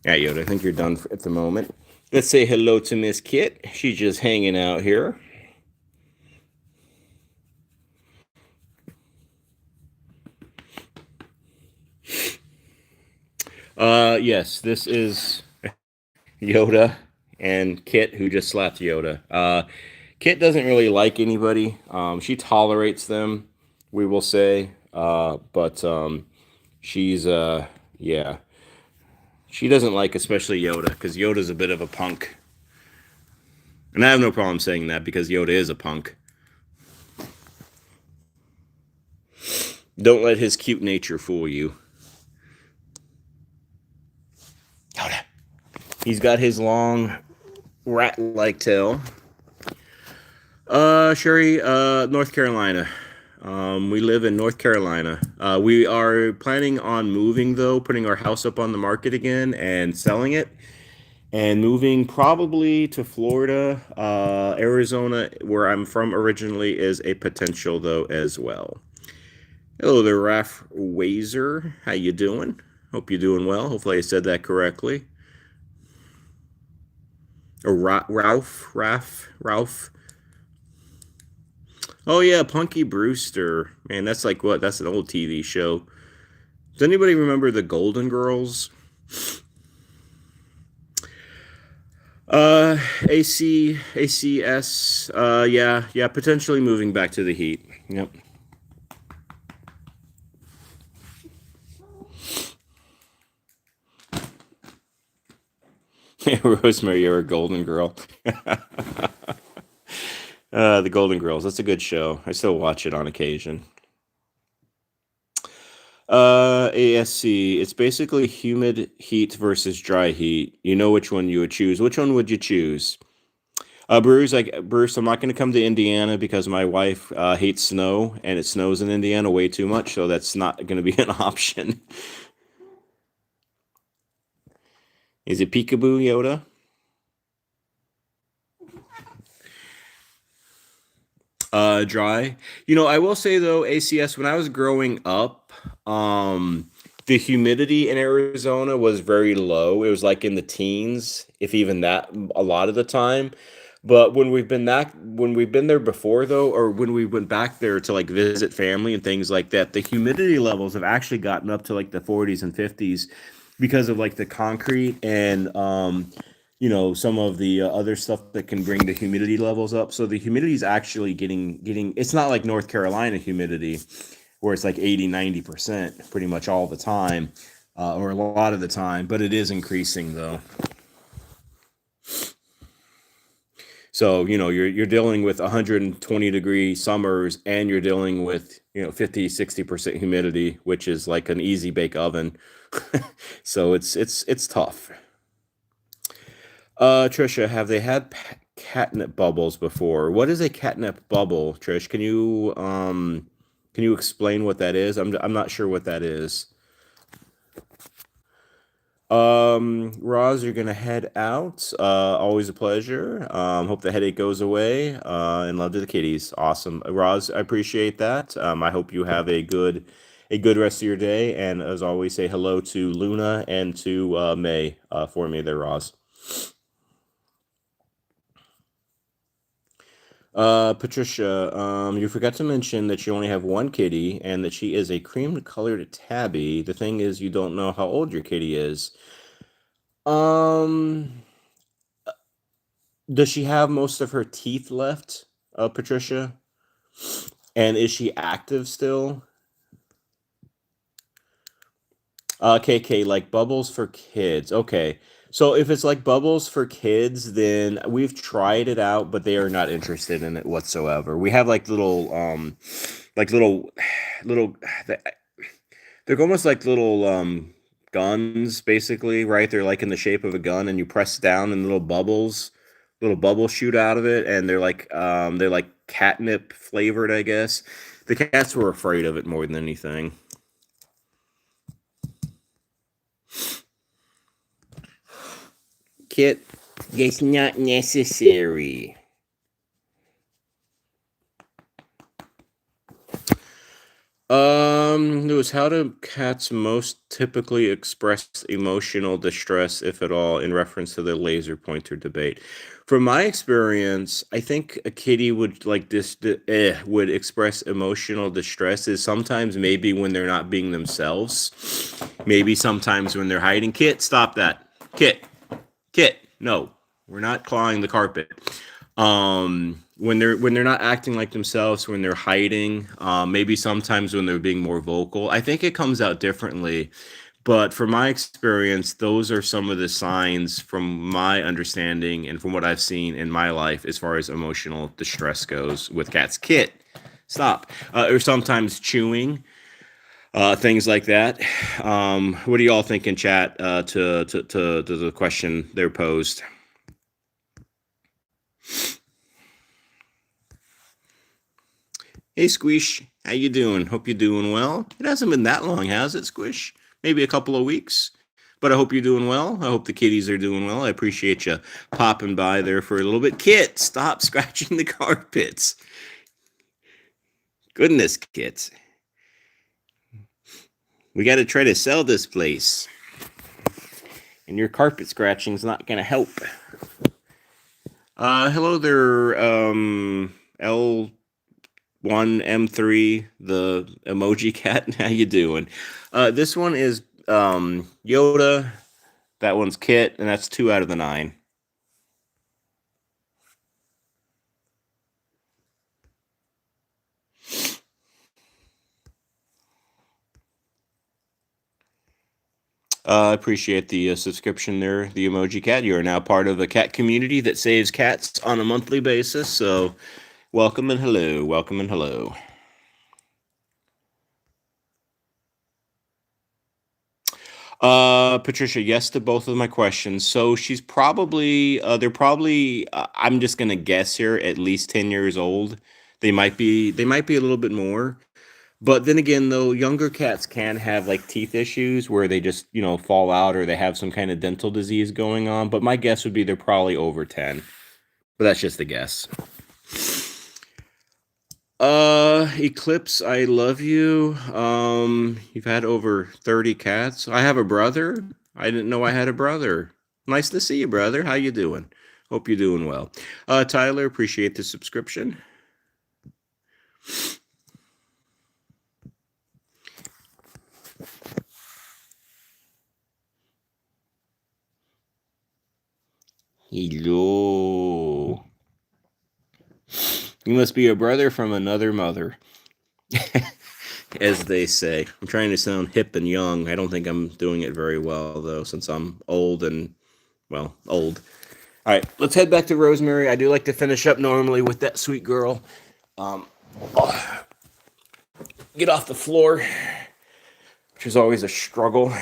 Yeah, Yoda, I think you're done at the moment. Let's say hello to Miss Kit. She's just hanging out here. Yes, this is Yoda and Kit, who just slapped Yoda. Kit doesn't really like anybody. She tolerates them, we will say. But she's, yeah, she doesn't like especially Yoda because Yoda's a bit of a punk. And I have no problem saying that because Yoda is a punk. Don't let his cute nature fool you. Yoda. He's got his long rat-like tail. Sherry, North Carolina. We live in North Carolina. We are planning on moving, though, putting our house up on the market again and selling it. And moving probably to Florida. Arizona, where I'm from originally, is a potential, though, as well. Hello there, Ralph Wazer. How you doing? Hope you're doing well. Hopefully I said that correctly. Or Ralph. Oh yeah, Punky Brewster. Man, that's like what? That's an old TV show. Does anybody remember the Golden Girls? ACS. Yeah, potentially moving back to the Heat. Yep. Rosemary, you're a Golden Girl. The Golden Girls. That's a good show. I still watch it on occasion. ASC. It's basically humid heat versus dry heat. You know which one you would choose. Which one would you choose? Bruce, I'm not going to come to Indiana because my wife hates snow, and it snows in Indiana way too much, so that's not going to be an option. Is it peekaboo, Yoda? Dry. I will say though, ACS, when I was growing up, the humidity in Arizona was very low. It was like in the teens, if even that, a lot of the time. But when we've been there before though, or when we went back there to like visit family and things like that, the humidity levels have actually gotten up to like the 40s and 50s because of like the concrete and some of the other stuff that can bring the humidity levels up. So the humidity is actually getting it's not like North Carolina humidity where it's like 80-90% pretty much all the time, or a lot of the time, but it is increasing though. So you're dealing with 120-degree summers, and you're dealing with 50-60% humidity, which is like an easy bake oven. So it's tough. Trisha, have they had catnip bubbles before? What is a catnip bubble, Trish? Can you explain what that is? I'm not sure what that is. Roz, you're gonna head out. Always a pleasure. Hope the headache goes away. And love to the kitties. Awesome, Roz. I appreciate that. I hope you have a good rest of your day. And as always, say hello to Luna and to May for me there, Roz. Patricia, you forgot to mention that you only have one kitty and that she is a cream-colored tabby. The thing is, you don't know how old your kitty is. Um, does she have most of her teeth left, Patricia? And is she active still? KK, like bubbles for kids. Okay. So if it's like bubbles for kids, then we've tried it out, but they are not interested in it whatsoever. We have like little, they're almost like little guns, basically, right? They're like in the shape of a gun, and you press down, and little bubbles shoot out of it, and they're like catnip flavored, I guess. The cats were afraid of it more than anything. Kit, it's not necessary. Lewis, how do cats most typically express emotional distress, if at all, in reference to the laser pointer debate? From my experience, I think a kitty would like would express emotional distress is sometimes maybe when they're not being themselves, maybe sometimes when they're hiding. Kit, stop that. Kit, no, we're not clawing the carpet. When they're not acting like themselves, when they're hiding, maybe sometimes when they're being more vocal. I think it comes out differently, but from my experience, those are some of the signs from my understanding and from what I've seen in my life as far as emotional distress goes with cats. Kit, stop. Or sometimes chewing, things like that. What do you all think in chat to the question they're posed? Hey Squish, how you doing? Hope you're doing well. It hasn't been that long, has it, Squish? Maybe a couple of weeks. But I hope you're doing well. I hope the kitties are doing well. I appreciate you popping by there for a little bit. Kit, stop scratching the carpets. Goodness, Kit. We got to try to sell this place. And your carpet scratching's not going to help. Hello there, L1M3, the emoji cat. How you doing? This one is Yoda. That one's Kit, and that's 2 out of the 9. I appreciate the subscription there, the emoji cat. You are now part of a cat community that saves cats on a monthly basis. So, welcome and hello. Welcome and hello. Patricia, yes to both of my questions. So she's probably, they're probably, I'm just gonna guess here, at least 10 years old. They might be a little bit more. But then again, though, younger cats can have like teeth issues where they just, fall out or they have some kind of dental disease going on. But my guess would be they're probably over 10. But that's just a guess. Eclipse, I love you. You've had over 30 cats. I have a brother. I didn't know I had a brother. Nice to see you, brother. How you doing? Hope you're doing well. Tyler, appreciate the subscription. Hello. You must be a brother from another mother, as they say. I'm trying to sound hip and young. I don't think I'm doing it very well, though, since I'm old and, well, old. All right, let's head back to Rosemary. I do like to finish up normally with that sweet girl. Get off the floor, which is always a struggle.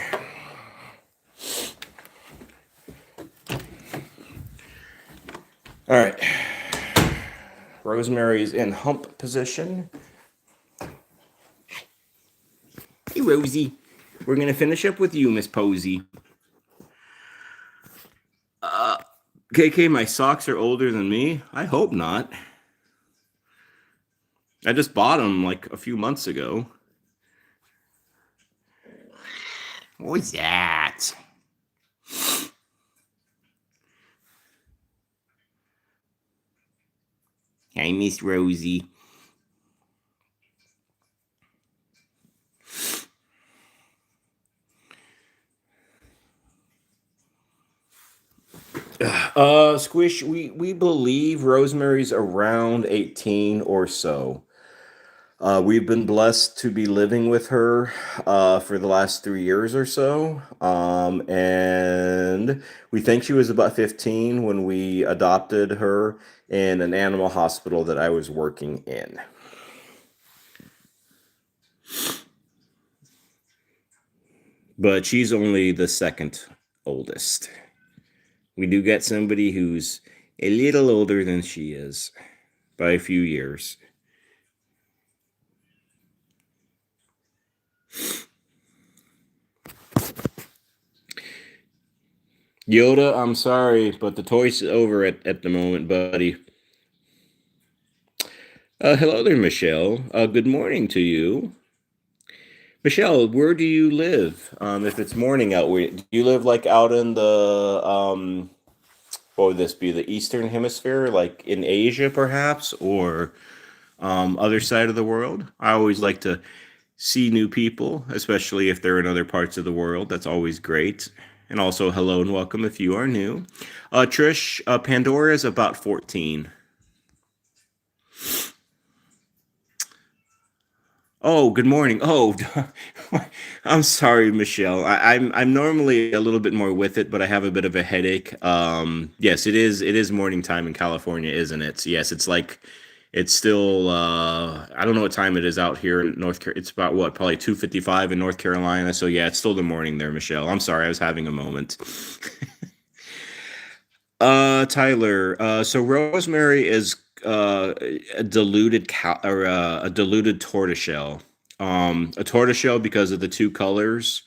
All right. Rosemary's in hump position. Hey, Rosie. We're going to finish up with you, Miss Posey. Uh, KK, my socks are older than me. I hope not. I just bought them like a few months ago. What was that? Hi, Miss Rosie. Squish, we believe Rosemary's around 18 or so. We've been blessed to be living with her for the last 3 years or so. And we think she was about 15 when we adopted her in an animal hospital that I was working in. But she's only the second oldest. We do get somebody who's a little older than she is by a few years. Yoda, I'm sorry, but the toy's over at the moment, buddy. Hello there, Michelle. Good morning to you. Michelle, where do you live? If it's morning out, do you live like out in the, what would this be, the Eastern Hemisphere, like in Asia perhaps, or other side of the world? I always like to see new people, especially if they're in other parts of the world. That's always great. And also, hello and welcome if you are new. Trish, Pandora is about 14. Oh, good morning. Oh, I'm sorry, Michelle. I'm normally a little bit more with it, but I have a bit of a headache. Yes, it is morning time in California, isn't it? Yes, it's like it's still I don't know what time it is out here in North Carolina. It's about what, probably 2:55 in North Carolina. So yeah, it's still the morning there, Michelle. I'm sorry, I was having a moment. Tyler, so rosemary is a diluted a diluted tortoiseshell. A tortoiseshell because of the two colors,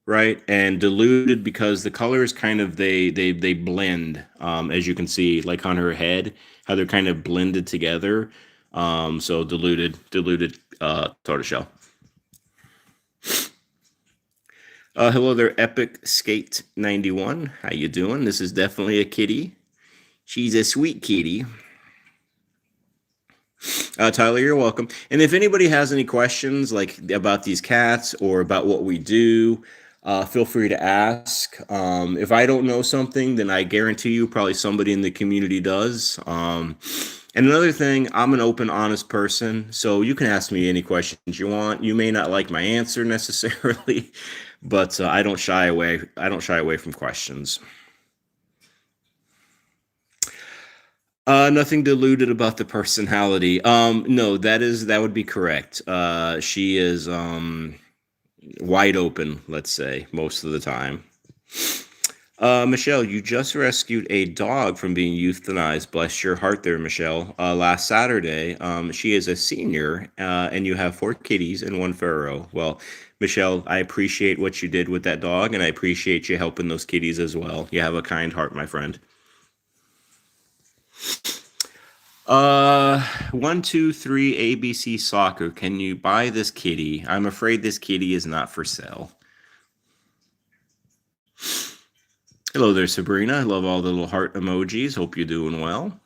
right? And diluted because the colors kind of they blend, as you can see, like on her head, how they're kind of blended together. So diluted tortoiseshell. Hello there, Epic Skate 91. How you doing? This is definitely a kitty. She's a sweet kitty. Tyler, you're welcome. And if anybody has any questions, like about these cats or about what we do, feel free to ask. If I don't know something, then I guarantee you probably somebody in the community does. And another thing, I'm an open, honest person, so you can ask me any questions you want. You may not like my answer necessarily, but I don't shy away. I don't shy away from questions. Nothing diluted about the personality. No, that would be correct. She is wide open, let's say, most of the time. Michelle, you just rescued a dog from being euthanized. Bless your heart there, Michelle. Last Saturday, she is a senior, and you have four kitties and one pharaoh. Well, Michelle, I appreciate what you did with that dog, and I appreciate you helping those kitties as well. You have a kind heart, my friend. 123 ABC Soccer. Can you buy this kitty? I'm afraid this kitty is not for sale. Hello there, Sabrina. I love all the little heart emojis. Hope you're doing well.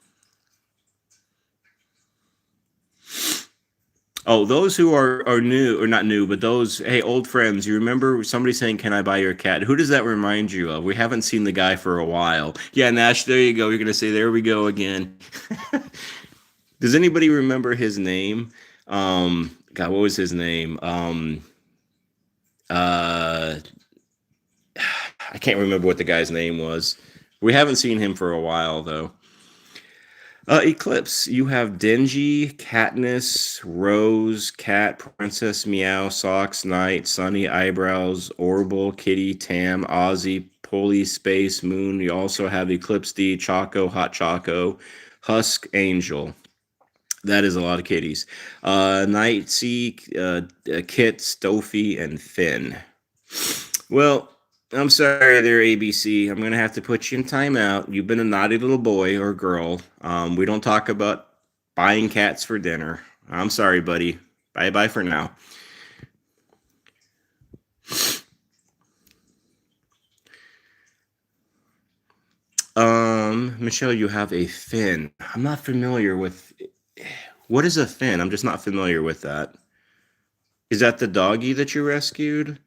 Oh, those who are new, or not new, but those, hey, old friends, you remember somebody saying, "Can I buy your cat?" Who does that remind you of? We haven't seen the guy for a while. Yeah, Nash, there you go. You're gonna say, "There we go again." Does anybody remember his name? God, what was his name? Uh, I can't remember what the guy's name was. We haven't seen him for a while, though. Eclipse, you have Denji, Katniss, Rose, Cat, Princess, Meow, Socks, Knight, Sunny, Eyebrows, Orbital, Kitty, Tam, Ozzy, Pulley, Space, Moon. You also have Eclipse D, Choco, Hot Choco, Husk, Angel. That is a lot of kitties. Nightsea, Kit, Stoffy, and Finn. Well, I'm sorry there, ABC. I'm gonna have to put you in timeout. You've been a naughty little boy or girl. We don't talk about buying cats for dinner. I'm sorry, buddy. Bye bye for now. Michelle, you have a fin. I'm not familiar with what is a fin? I'm just not familiar with that. Is that the doggy that you rescued?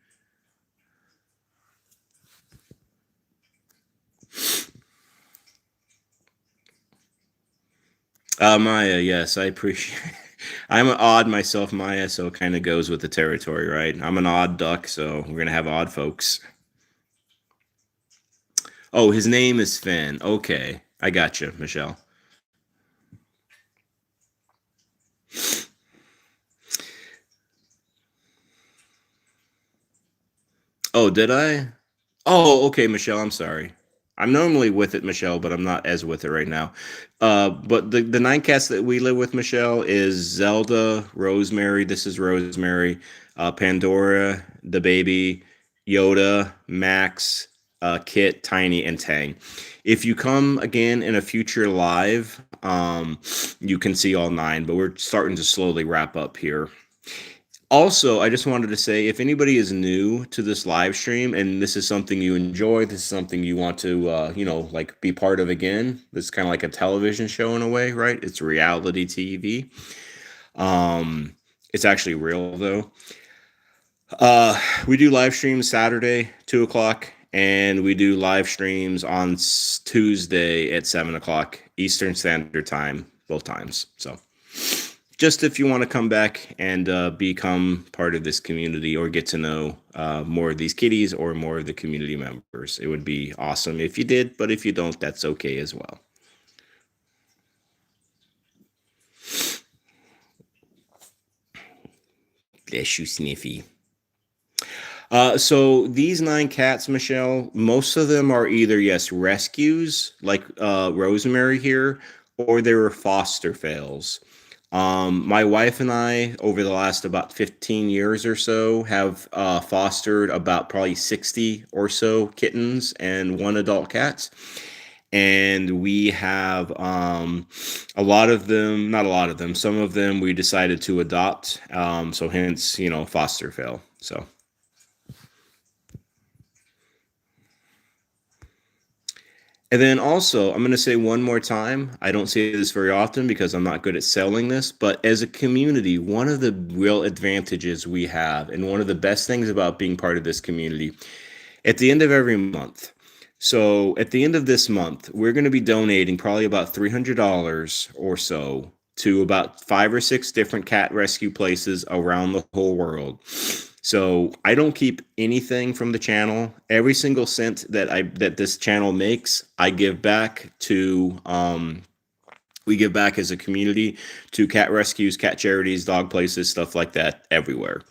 Maya, yes, I appreciate. I'm an odd myself, Maya, so it kind of goes with the territory, right? I'm an odd duck, so we're gonna have odd folks. Oh, his name is Finn. Okay, I got you, Michelle. Oh, did I? Oh, okay, Michelle. I'm sorry. I'm normally with it, Michelle, but I'm not as with it right now. But the nine cats that we live with, Michelle, is Zelda, Rosemary. This is Rosemary, Pandora, the baby, Yoda, Max, Kit, Tiny, and Tang. If you come again in a future live, you can see all nine. But we're starting to slowly wrap up here. Also, I just wanted to say if anybody is new to this live stream and this is something you enjoy, this is something you want to, like be part of again, this is kind of like a television show in a way, right? It's reality TV. It's actually real though. We do live streams Saturday, 2 o'clock, and we do live streams on Tuesday at 7 o'clock Eastern Standard Time, both times. So just if you want to come back and become part of this community or get to know more of these kitties or more of the community members, it would be awesome if you did. But if you don't, that's okay as well. Bless you, Sniffy. So these nine cats, Michelle, most of them are either yes rescues like Rosemary here, or they were foster fails. My wife and I, over the last about 15 years or so, have fostered about probably 60 or so kittens and one adult cat. And we have a lot of them, not a lot of them, some of them we decided to adopt. So hence, foster fail. So. And then also, I'm going to say one more time. I don't say this very often because I'm not good at selling this, but as a community, one of the real advantages we have, and one of the best things about being part of this community, at the end of every month. So at the end of this month, we're going to be donating probably about $300 or so to about 5 or 6 different cat rescue places around the whole world. So I don't keep anything from the channel. Every single cent that this channel makes, I give back to we give back as a community to cat rescues, cat charities, dog places, stuff like that everywhere.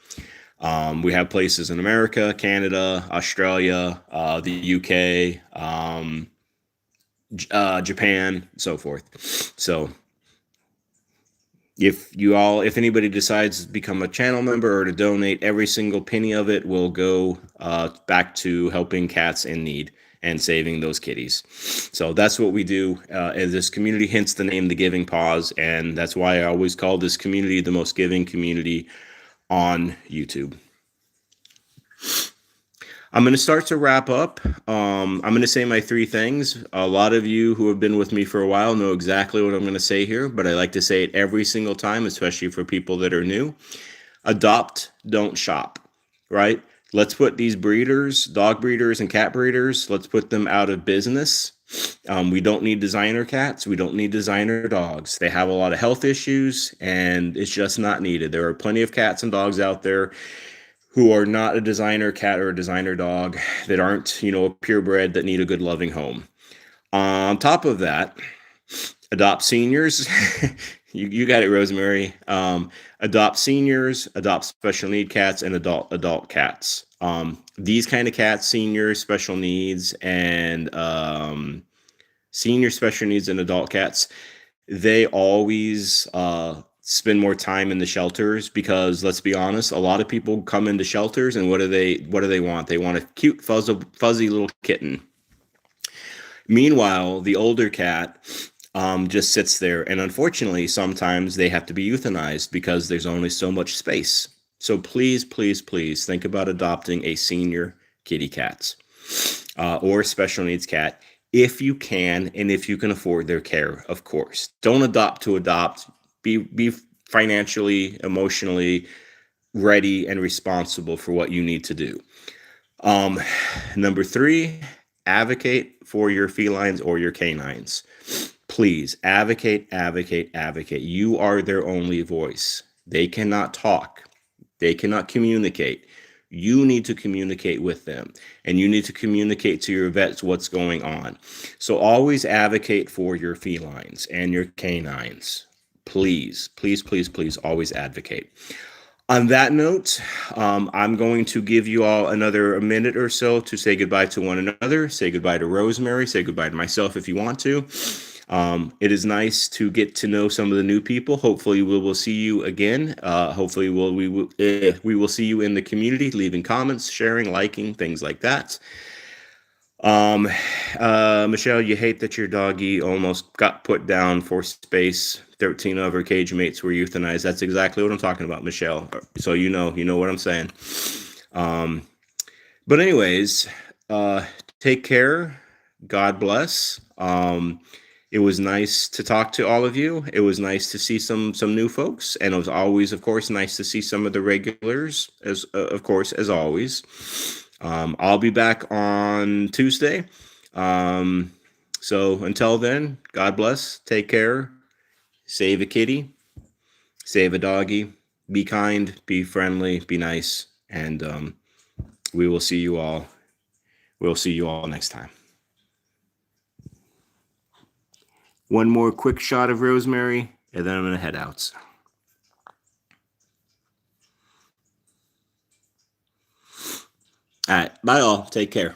We have places in America, Canada, Australia, the UK, Japan, so forth. So if anybody decides to become a channel member or to donate, every single penny of it will go back to helping cats in need and saving those kitties. So that's what we do in this community, hence the name The Giving Paws. And that's why I always call this community the most giving community on YouTube. I'm going to start to wrap up. I'm going to say my 3 things. A lot of you who have been with me for a while know exactly what I'm going to say here, but I like to say it every single time, especially for people that are new. Adopt, don't shop, right? Let's put these breeders, dog breeders and cat breeders, let's put them out of business. We don't need designer cats. We don't need designer dogs. They have a lot of health issues and it's just not needed. There are plenty of cats and dogs out there who are not a designer cat or a designer dog, that aren't, a purebred, that need a good loving home. On top of that, adopt seniors. you got it, Rosemary. Adopt seniors, adopt special need cats, and adult cats. These kind of cats, seniors, special needs, and senior special needs and adult cats, they always spend more time in the shelters, because let's be honest, a lot of people come into shelters and what do they want? They want a cute fuzzy little kitten. Meanwhile, the older cat just sits there, and unfortunately, sometimes they have to be euthanized because there's only so much space. So please, please, please think about adopting a senior kitty cat or a special needs cat if you can and if you can afford their care, of course. Don't adopt to adopt. Be financially, emotionally ready and responsible for what you need to do. Um, Number three, advocate for your felines or your canines. Please advocate, advocate, advocate. You are their only voice. They cannot talk, they cannot communicate. You need to communicate with them, and you need to communicate to your vets what's going on. So always advocate for your felines and your canines. Please, please, please, please always advocate. On that note, I'm going to give you all another a minute or so to say goodbye to one another, say goodbye to Rosemary, say goodbye to myself if you want to. It is nice to get to know some of the new people. Hopefully, we will see you again. Hopefully, we will see you in the community, leaving comments, sharing, liking, things like that. Um, Michelle, you hate that your doggy almost got put down for space. 13 of her cage mates were euthanized. That's exactly what I'm talking about, Michelle. So you know what I'm saying. Um, but anyways, take care. God bless. It was nice to talk to all of you. It was nice to see some new folks, and it was always, of course, nice to see some of the regulars, as of course, as always. I'll be back on Tuesday. Um, so until then, God bless. Take care. Save a kitty. Save a doggy. Be kind. Be friendly. Be nice. And we will see you all. We'll see you all next time. One more quick shot of Rosemary, and then I'm going to head out. All right. Bye, all. Take care.